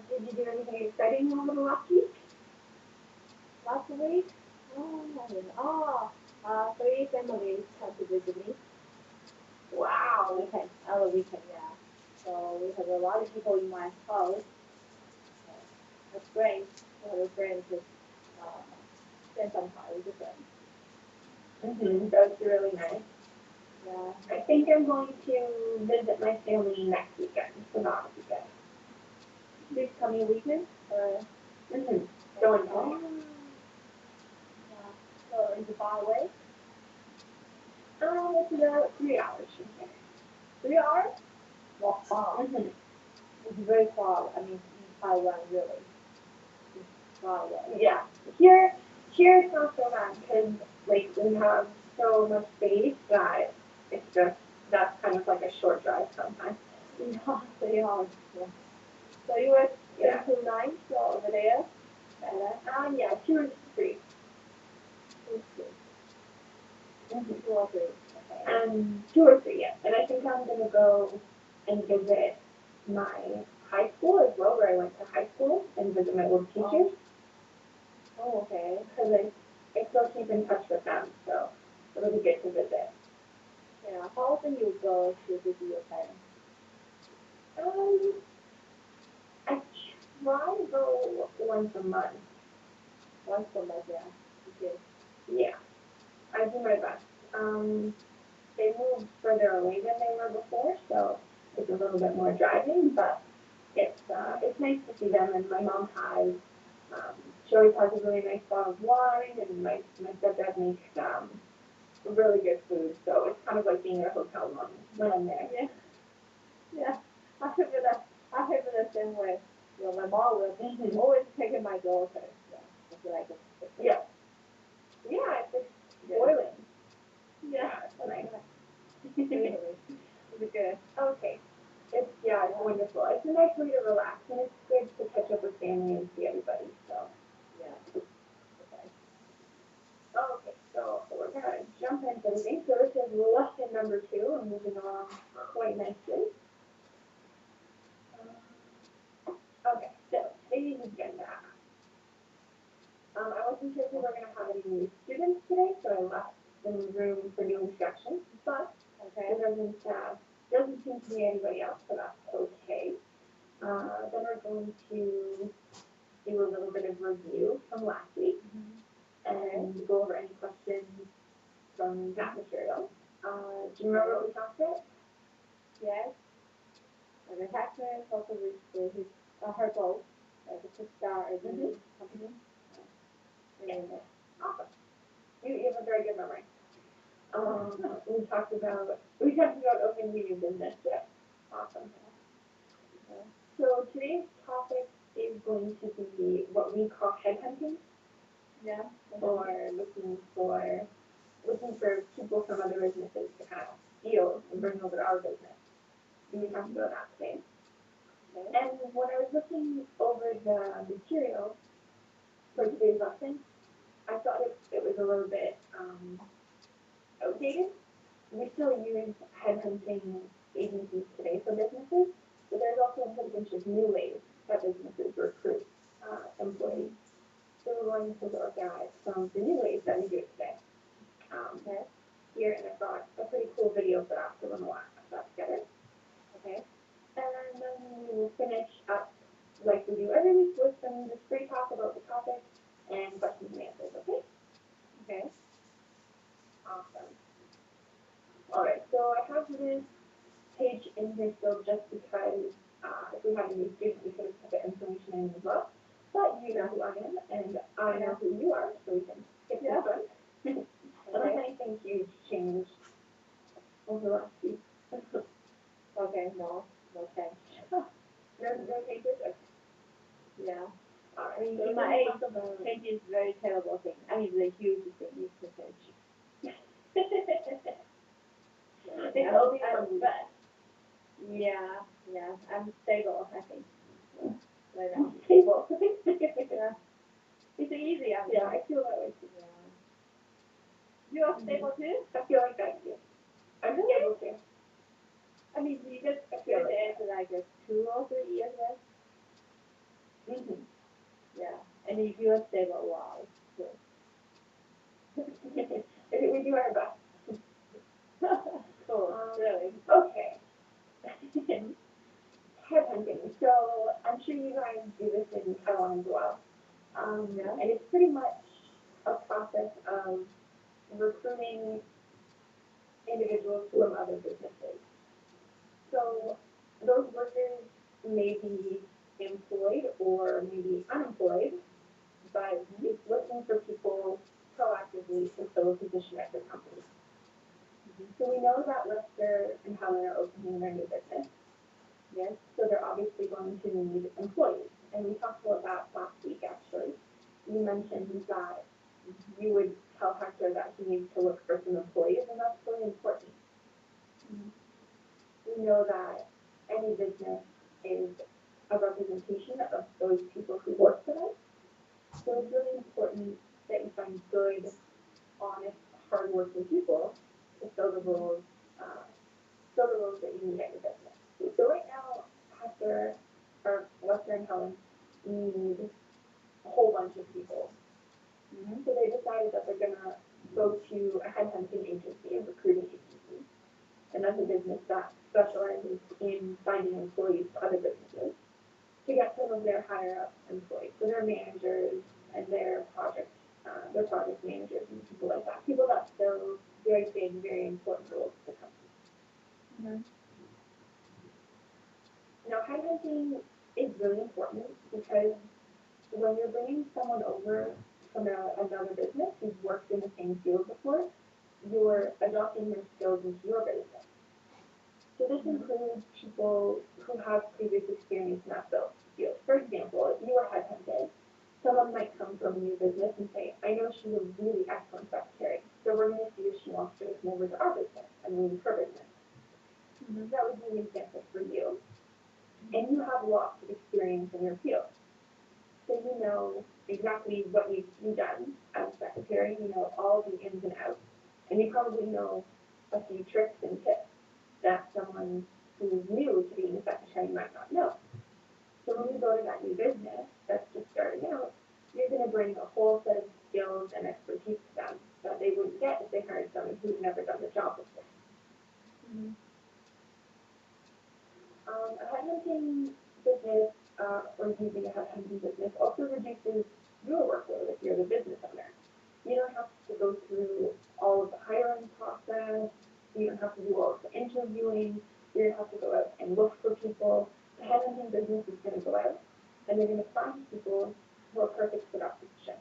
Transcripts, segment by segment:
Did you do anything exciting over the last week? Last week? Three families come to visit me. Wow. On the weekend, yeah. So we have a lot of people in my house. That's great. We have a friend to spend some time with the friends. That's really nice. Yeah. I think I'm going to visit my family next weekend, so not weekend. This coming weekend? Going Yeah. So is it far away? It's about 3 hours from here. 3 hours? Wow. It's very far. I mean, in Taiwan, really. It's far away. Yeah. Here it's not so bad because like we have so much space that it's just that's kind of like a short drive sometimes. Yeah, 3 hours. Yeah. So you were Yeah. 2 nights over there? Yeah, 2 or 3. 2 or 3. Okay. 2 or 3, yeah. And I think I'm gonna go and visit my high school as well, where I went to high school, and visit my old teachers. Oh, okay. Because I still keep in touch with them, so it'll be good to visit. Yeah. How often you go to visit your parents? I try to go once a month. Once a month, yeah. Okay. Yeah, I do my best. They moved further away than they were before, so it's a little bit more driving, but it's nice to see them. And my mom has, she always has a really nice bottle of wine, and my stepdad makes really good food, so it's kind of like being in a hotel room when I'm there. Yeah. Yeah. I feel the same way. You know, my mom will always take my daughter. Yeah. I feel like it's Yeah. Yeah, it's spoiling. Yeah. It's nice. Really. It's good. Okay. It's wonderful. It's a nice way to relax, and it's good to catch up with family and see everybody. So Yeah. Okay. okay, so we're gonna jump into everything. So this is lesson number 2. I'm moving along quite nicely. Okay, so today's agenda. I wasn't sure if we were gonna have any new students today, so I left some room for new instructions, but there doesn't seem to be anybody else, so that's okay. Then we're going to do a little bit of review from last week and go over any questions from that material. Do you remember what we talked about? Yes. The hacker also with her goal, to start a new company. Awesome. You have a very good memory. We talked about opening a new business. Yeah. Awesome. So today's topic is going to be what we call headhunting. Yeah. Or looking for people from other businesses to kind of steal and bring over to our business. And we talked about that today. Okay. And when I was looking over the material for today's lesson, I thought it was a little bit outdated. We still use headhunting agencies today for businesses, but there's also a whole bunch of new ways that businesses recruit employees. So we're going to look at some of the new ways that we do it today. Here, and I've got a pretty cool video for that, so we're going to watch that together. Okay. And then we will finish up like we do every week with some just free talk about the topic and questions and answers, okay? Okay. Awesome. Alright, so I have this page in here still just because if we had a new student, we could have put the information in as well. But you know who I am, and I know who you are, so we can skip this one. Unless anything huge changed over the last week. Okay, no change. No changes? Okay. Yeah. Alright. In my age, change is a very terrible thing. I mean, the huge thing is to change. It's only for the best. Yeah. I'm stable, I think. Right now. Stable. Yeah. It's easy. I feel that way too. Yeah. You are stable too? I feel like that too. I'm stable too. I mean, you just feel like 2 or 3 years then? Mm-hmm. Yeah. And if you are stable, wow, it's We do our best. good. Cool, really. Okay. Headhunting. So I'm sure you guys do this in Taiwan as well. Yeah. And it's pretty much a process of recruiting individuals from other businesses. So those workers may be employed or maybe unemployed, but it's looking for people proactively to fill a position at the company. So we know that Lester and Helen are opening their new business. Yes, so they're obviously going to need employees. And we talked about that last week, actually. You mentioned that you would tell Hector that he needs to look for some employees, and that's really important. We know that any business is a representation of those people who work for them. So it's really important that you find good, honest, hardworking people to fill the roles, that you need at your business. So right now, Hector, or Lester and Helen, need a whole bunch of people. So they decided that they're gonna go to a headhunting agency, a recruiting agency, and that's a business that specializes in finding employees for other businesses to get some of their higher up employees, so their managers and their project managers and people like that, people that fill very big, very important roles for the company. Now, headhunting is really important because when you're bringing someone over from another business who's worked in the same field before, you're adopting their skills into your business. So this includes people who have previous experience in that field. For example, if you were headhunted, someone might come from a new business and say, I know she's a really excellent secretary, so we're going to see if she wants to come over to our business and lead her business. That would be an example for you. And you have lots of experience in your field. So you know exactly what needs to be done as a secretary, you know all the ins and outs, and you probably know a few tricks and tips that someone who's new to being a secretary might not know. So when you go to that new business that's just starting out, you're going to bring a whole set of skills and expertise to them that they wouldn't get if they hired someone who's never done the job before. A headhunting business, or using a headhunting business, also reduces your workload if you're the business owner. You don't have to go through all of the hiring process. You don't have to do all of the interviewing. You don't have to go out and look for people. The headhunting business is going to go out, and they're going to find people who are perfect for that position.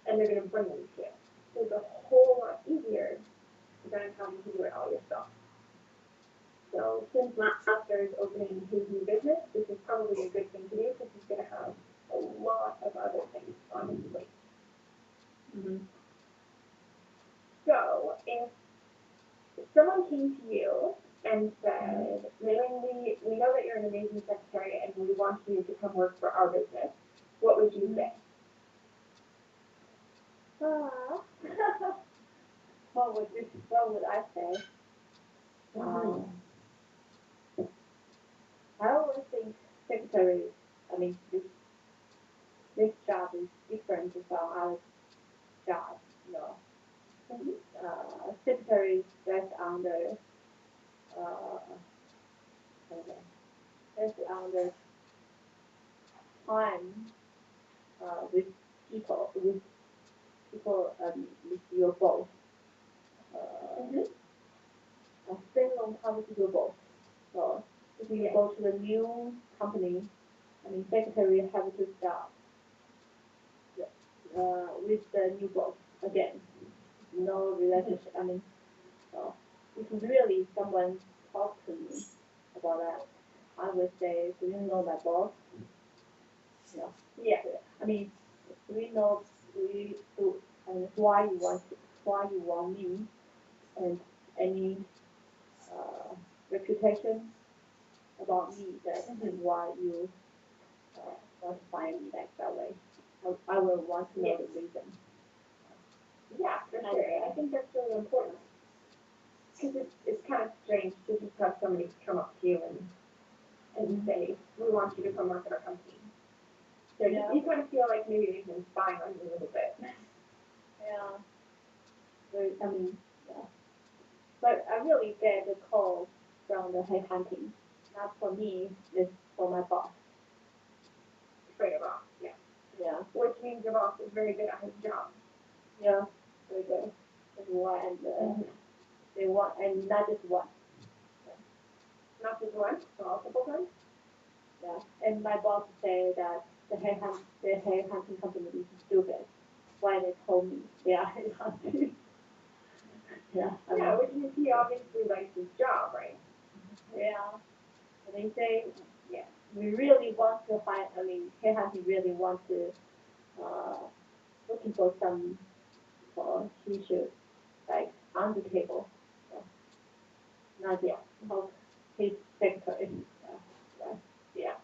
And they're going to bring them to you. So it's a whole lot easier than having to do it all yourself. So since Lester is opening his new business, this is probably a good thing to do because he's going to have a lot of other things on his plate. So if someone came to you and said, Mei-Ling, we know that you're an amazing secretary and we want you to come work for our business, what would you say? What would I say? I always think secretary, this job is different from other jobs, you know. Secretary is just under, time, with people, with your boss. Spend a long time with your boss. So if you go to the new company, secretary have to start with the new boss again. No relationship. So if really someone talks to me about that, I would say, do you know my boss? Yeah. Why you want me, and any reputation about me, that why you want to find me like that way. I will want to know the reason. Yeah, for sure. I think that's really important. Because it's kind of strange to just have somebody come up to you and say, we want you to come work at our company. So Yeah. you kind of feel like maybe they've been spying on you a little bit. Yeah. I mean, yeah. But I really get the call from the headhunting. Not for me, it's for my boss. For your boss, yeah. Yeah. Which means your boss is very good at his job. Yeah. Very good. That's why, and they want, and not just one. Not just once, multiple times. Yeah. And my boss say that the headhunting company is stupid. Why they told me they are headhunting? Yeah. Yeah, which means he obviously likes his job, right? Yeah. And they say, yeah, we really want to hire. I mean, headhunting really want to looking for some he should like on the table. So, not just help his secretary. Yeah.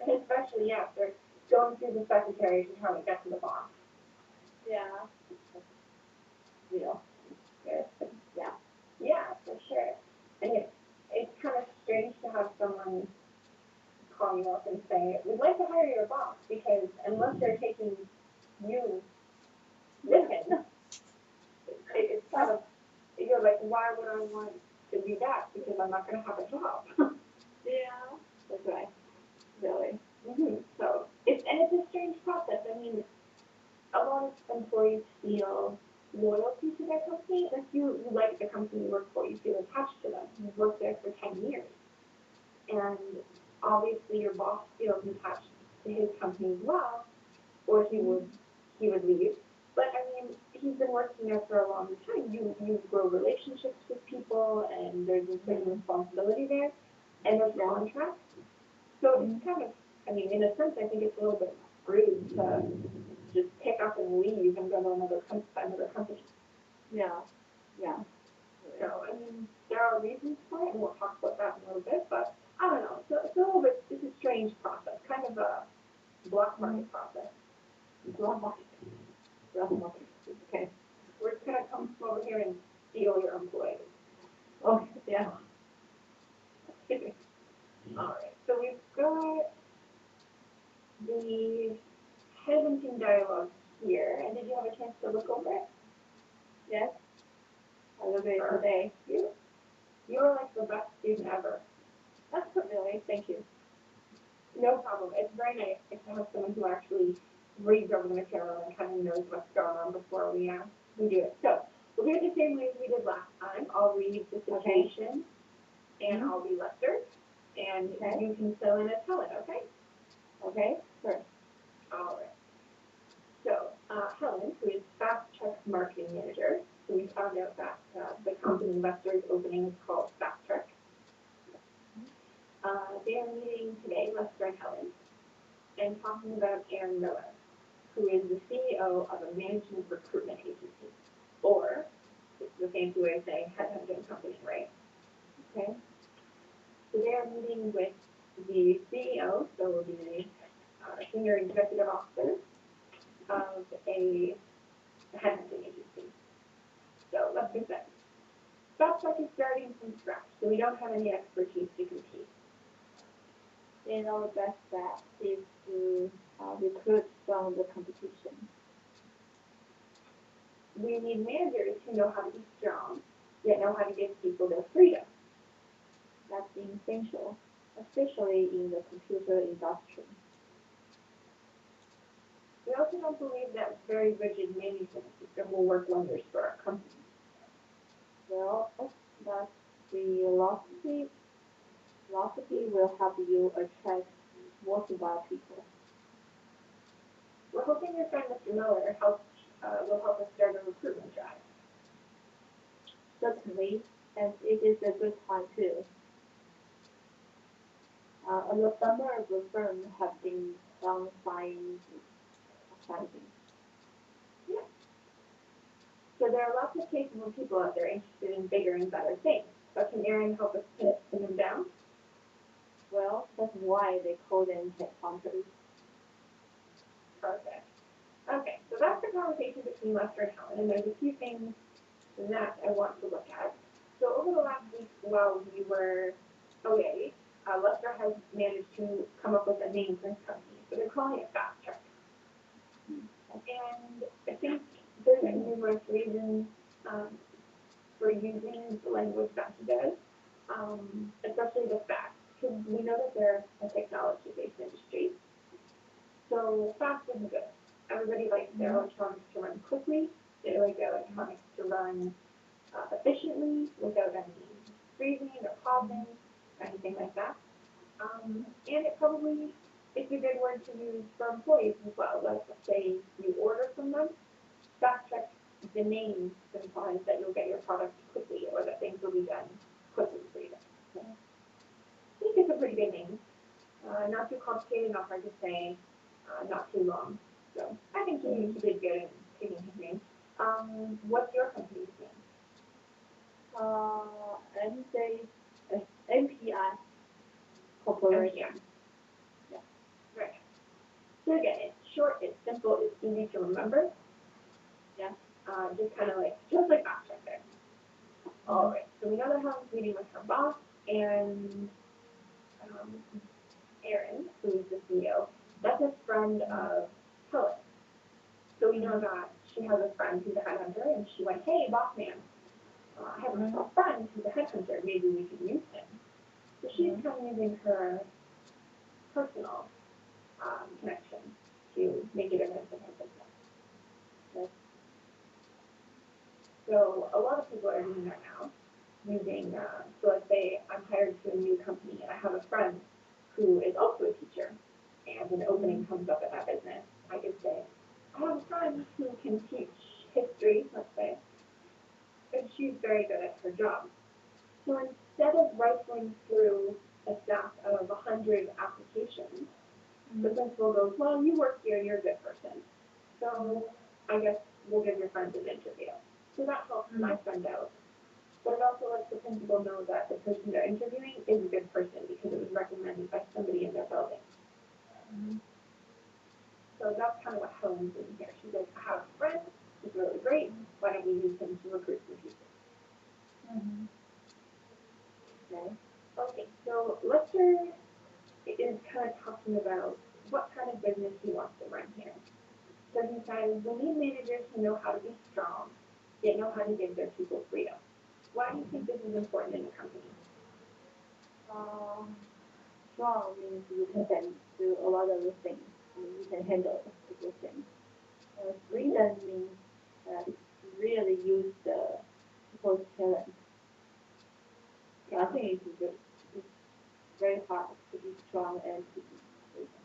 And especially after going through the secretary to try to get to the boss. Yeah. Yeah. Yeah. Yeah, for sure. And it's kind of strange to have someone call you up and say, we'd like to hire your boss, because unless they're taking you with him, it's kind of, you're like, why would I want to do that? Because I'm not going to have a job. Yeah. That's right. Really. So, it's a strange process. I mean, a lot of employees feel loyalty to their company. If you like the company you work for, you feel attached to them. You've worked there for 10 years. And obviously your boss feels attached to his company as well, or he would leave. But I mean, he's been working there for a long time. You grow relationships with people, and there's a certain responsibility there, and there's contracts. So it's kind of, I mean, in a sense, I think it's a little bit rude to just pick up and leave and go to another company. Yeah. Yeah. So, I mean, there are reasons for it, and we'll talk about that in a little bit, but I don't know. So it's a little bit, it's a strange process, kind of a black market process. Black market. Black market. Okay. We're just going to come from over here and steal your employees. Oh, yeah. All right. So we've got the headhunting dialogue here, and did you have a chance to look over it? Yes. I look at it today. You are like the best student ever. That's really, thank you. No problem. It's very nice to have someone who actually reads over the material and kind of knows what's going on before we do it. So we'll do it the same way as we did last time. I'll read the situation, and I'll be Lester, and you can fill in as Helen, okay? Okay, sure. All right. So Helen, who is Fast Track Marketing Manager, so we found out that the company Lester's opening is called Fast Track. They are meeting today, Lester and Helen, and talking about Aaron Miller, who is the CEO of a management recruitment agency, or it's the fancy way of saying headhunting company, right? Okay. So they are meeting with the CEO, so the senior executive officer of a headhunting agency. So let's get that. Fast Track is starting from scratch, so we don't have any expertise to compete. And our best bet is to recruit from the competition. We need managers who know how to be strong, yet know how to give people their freedom. That's essential, especially in the computer industry. We also don't believe that very rigid management system will work wonders for our company. Well, that's the philosophy will help you attract worthwhile people. We're hoping your friend Mr. Miller will help us start a recruitment drive. Certainly, and it is a good time too. The summer of the firm have been downsizing. Yeah. So there are lots of capable people out there interested in bigger and better things. But can Aaron help us pin them down? Well, that's why they call them headhunters. Perfect. Okay, so that's the conversation between Lester and Helen, and there's a few things that I want to look at. So over the last week while we were away, Lester has managed to come up with a name for his company, so they're calling it Fast Track. And I think there's numerous reasons for using the language that he does, especially the fast, because we know that they're a technology-based industry. So fast is good. Everybody likes their electronics to run quickly. They like their electronics to run efficiently without any freezing or pausing or anything like that. And it probably is a good word to use for employees as well. Let's say you order from them, Fast Track, the name implies that you'll get your product quickly or that things will be done quickly for you. So, I think it's a pretty good name. Not too complicated, not hard to say, not too long. So I think he did good in picking his name. What's your company's name? MPI Corporation. MPI. Yeah. Right. So again, it's short, it's simple, it's easy to remember. Yeah. Just kind of like, just like Fast Track there. All right. So we know that Helen's meeting with her boss and Aaron, who is the CEO. That's a friend of Helen. So we know that she has a friend who's a headhunter, and she went, "Hey, boss man, I have a friend who's a headhunter. Maybe we could use him." So she's kind of using her personal connection to make a difference in her business. Yes. So a lot of people are doing that now, using, so let's say I'm hired to a new company and I have a friend who is also a teacher and an opening comes up at that business. I could say, I have a friend who can teach history, let's say, and she's very good at her job. So instead of rifling through a stack of 100 applications, the principal goes, "Well, you work here, you're a good person. So I guess we'll give your friend an interview." So that helps my friend out. But it also lets the principal know that the person they're interviewing is a good person because it was recommended by somebody in their building. So that's kind of what Helen's doing here. She's like, "I have a friend, he's really great, why don't we use him to recruit some people?" Okay, so Lester is kind of talking about what kind of business he wants to run here. So he says, "We need managers who know how to be strong, yet know how to give their people freedom." Why do you think this is important in a company? Strong means you can do a lot of the things. You can handle the things. Freedom means really use the people's talent. So I think it's very hard to be strong and to be freedom.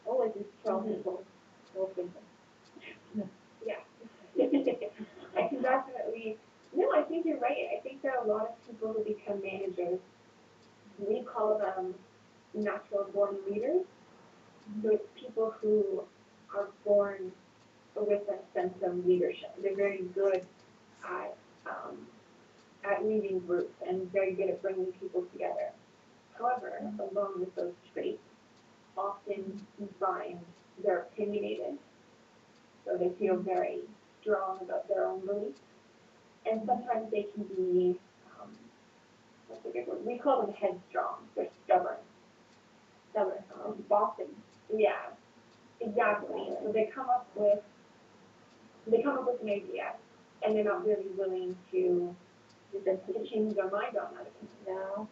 Always be strong people, no freedom. Yeah. I can definitely, no, I think you're right. I think there are a lot of people who become managers. We call them natural born leaders. So it's people who are born with a sense of leadership. They're very good at leading groups and very good at bringing people together. However, along with those traits, often you find they're opinionated, so they feel very strong about their own beliefs, and sometimes they can be, what's a good word? We call them headstrong. They're stubborn. Bossy. Yeah, exactly. So they come up with an idea, and they're not really willing to change their mind on that opinion. No.